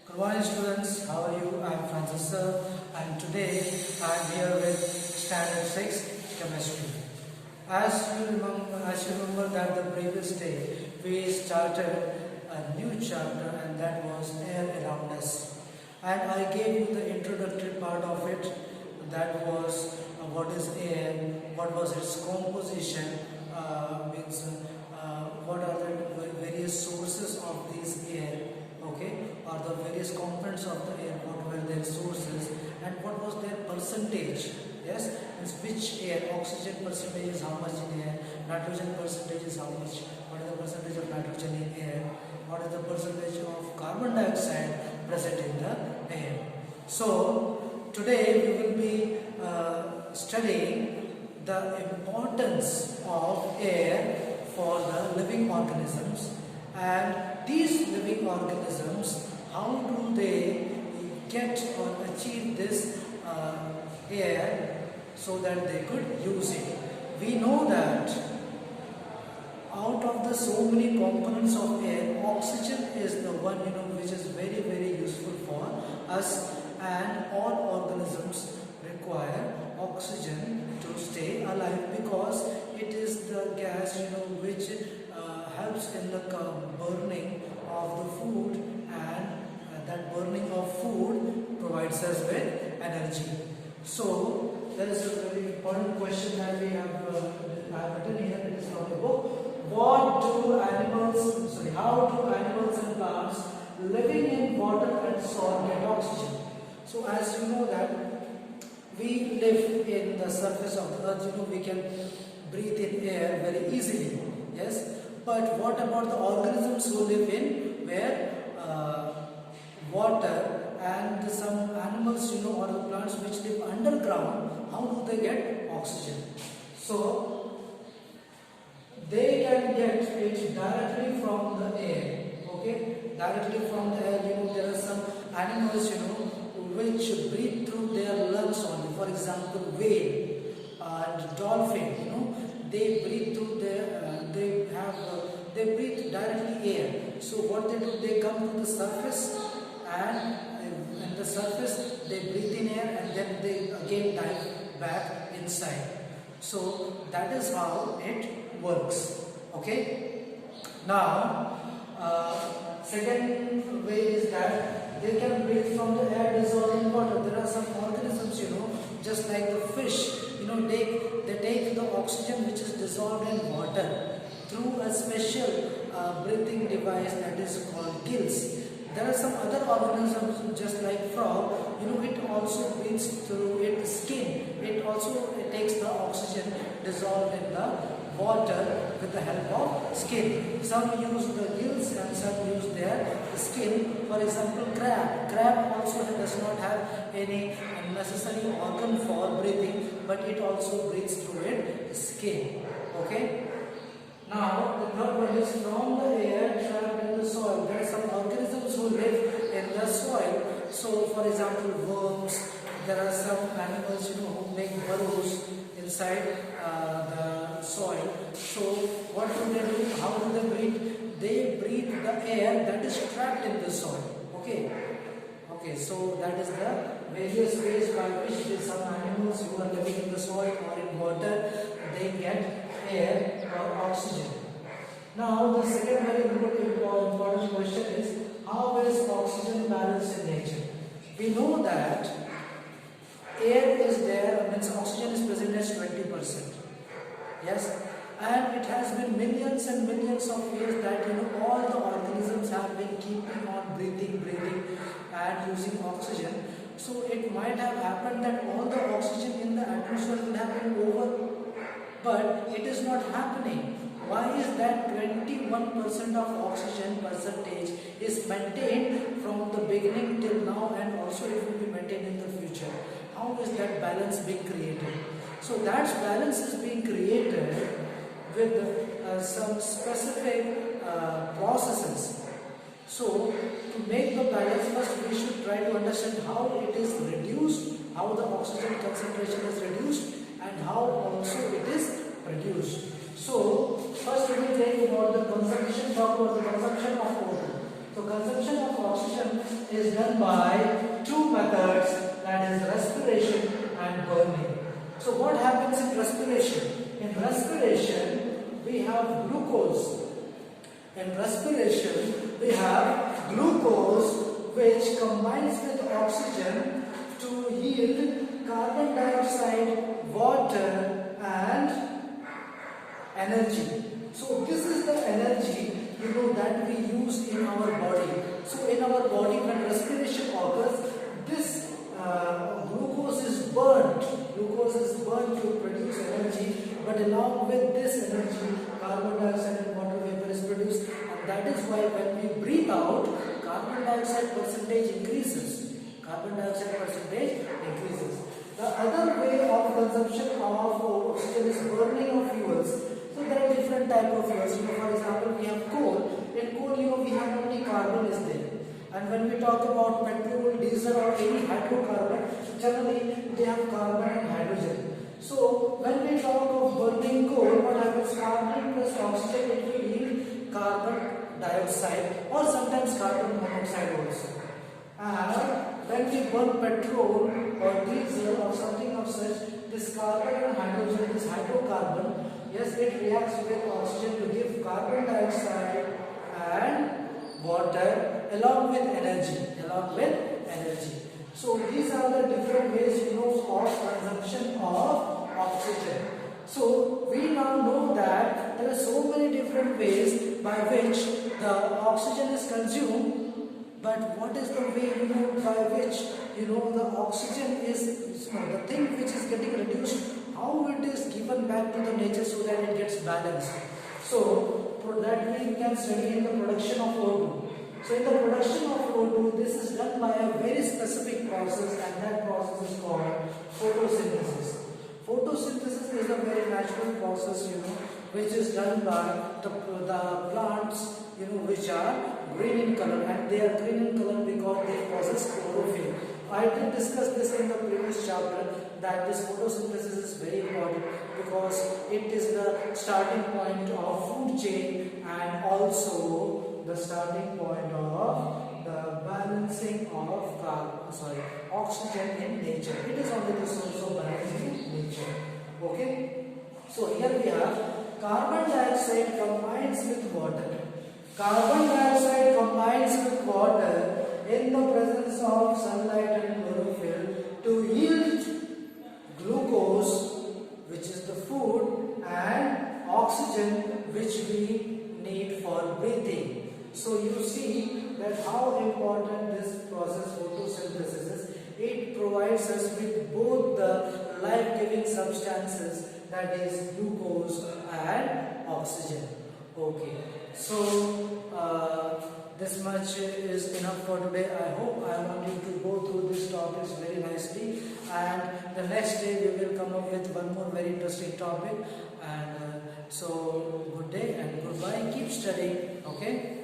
Good morning students, how are you? I am Francis sir and today I am here with standard 6 chemistry. As you remember that the previous day we started a new chapter and that was air around us. And I gave you the introductory part of it, that was what is air, what was its composition, what are the various sources of this air, okay, or the various components of the air, what were their sources and what was their percentage. Yes, means which air, oxygen percentage is how much in air, nitrogen percentage is how much, what is the percentage of nitrogen in air, what is the percentage of carbon dioxide present in the air. So today we will be studying the importance of air for the living organisms, and these living organisms, how do they get or achieve this air so that they could use it. We know that out of the so many components of air, oxygen is the one which is very useful for us, and all organisms require oxygen to stay alive because it is the gas which helps in the burning of the food, and that burning of food provides us with energy. So there is a very important question that we have written here. It is from the book. How do animals and plants living in water and soil get oxygen? So as you know that we live in the surface of the earth, we can breathe in air very easily. Yes, but what about the organisms who live in where water, and some animals or the plants which live underground, how do they get oxygen? So they can get it directly from the air. Okay, directly from the air. There are some animals which breathe through their lungs only. For example, whale and dolphin. They breathe through their they breathe directly air. So what they do, they come to the surface, and in the surface they breathe in air and then they again dive back inside. So that is how it works. Okay. Now second way is that they can breathe from the air dissolved in water. There are some organisms just like the fish, they take the oxygen which is dissolved in water through a special breathing device that is called gills. There are some other organisms just like frog, it also breathes through its skin. It also takes the oxygen dissolved in the water with the help of skin. Some use the gills and some use their skin. For example, crab also does not have any necessary organ for breathing, but it also breathes through its skin. Okay. Now the third one is from the air trapped in the soil. There are some organisms who live in the soil. So for example, worms. There are some animals who make burrows inside the soil. So what do they do? How do they breathe? They breathe the air that is trapped in the soil. Okay. So that is the various ways by which some animals who are living in the soil or in water, they get air or oxygen. Now the second very important question is, how is oxygen balanced in nature? We know that air is there, means oxygen is present as 20%. Yes, and it has been millions and millions of years that all the organisms have been keeping on breathing and using oxygen. So it might have happened that all the oxygen in the atmosphere would have been over, but it is not happening. Why is that 21% of oxygen percentage is maintained from the beginning till now, and also it will be maintained in the future? How is that balance being created? So that balance is being created with some specific processes. So to make the balance, first we should try to understand how it is reduced, how the oxygen concentration is reduced, and how also it is produced. So first we will talk about the consumption of water. So consumption of oxygen is done by two methods, that is respiration and burning. So what happens in respiration? In respiration we have glucose. In respiration we have glucose which combines with oxygen to yield carbon dioxide, water and energy. So this is the energy that we use in our body. So in our body when respiration occurs, this glucose is burnt. Glucose is burnt to produce energy, but along with this energy, carbon dioxide and water vapor is produced, and that is why when we breathe out, carbon dioxide percentage increases. Carbon dioxide percentage increases. The other way of consumption of oxygen is burning of fuels. So there are different type of fuels. For example, we have coal. In coal, we have only carbon is there. And when we talk about petrol, diesel or any hydrocarbon, generally they have carbon and hydrogen. So when we talk of burning coal, what happens? Carbon plus oxygen, it will yield carbon dioxide or sometimes carbon monoxide also. And when we burn petrol or diesel or something of such, this carbon and hydrogen, this hydrocarbon, yes, it reacts with oxygen to give carbon dioxide and water along with energy. So these are the different ways of consumption of oxygen. So we now know that there are so many different ways by which the oxygen is consumed. But what is the way by which the oxygen is the thing which is getting reduced, how it is given back to the nature so that it gets balanced? So for that we can study in the production of O2. So in the production of O2, this is done by a very specific process, and that process is called photosynthesis. Photosynthesis is a very natural process which is done by the plants which are green in color, and they are green in color because they possess chlorophyll. I did discuss this in the previous chapter that this photosynthesis is very important because it is the starting point of food chain and also the starting point of the balancing of oxygen in nature. It is only the source of balancing in nature. Okay. So here we have carbon dioxide combines with water. Carbon dioxide combines with water in the presence of sunlight and chlorophyll to yield glucose, which is the food, and oxygen, which we need for breathing. So you see that how important this process photosynthesis is. It provides us with both the life-giving substances, that is glucose and oxygen. Okay, so this much is enough for today. I hope I want you to go through these topics very nicely, and the next day we will come up with one more very interesting topic. And so good day and goodbye. Keep studying. Okay.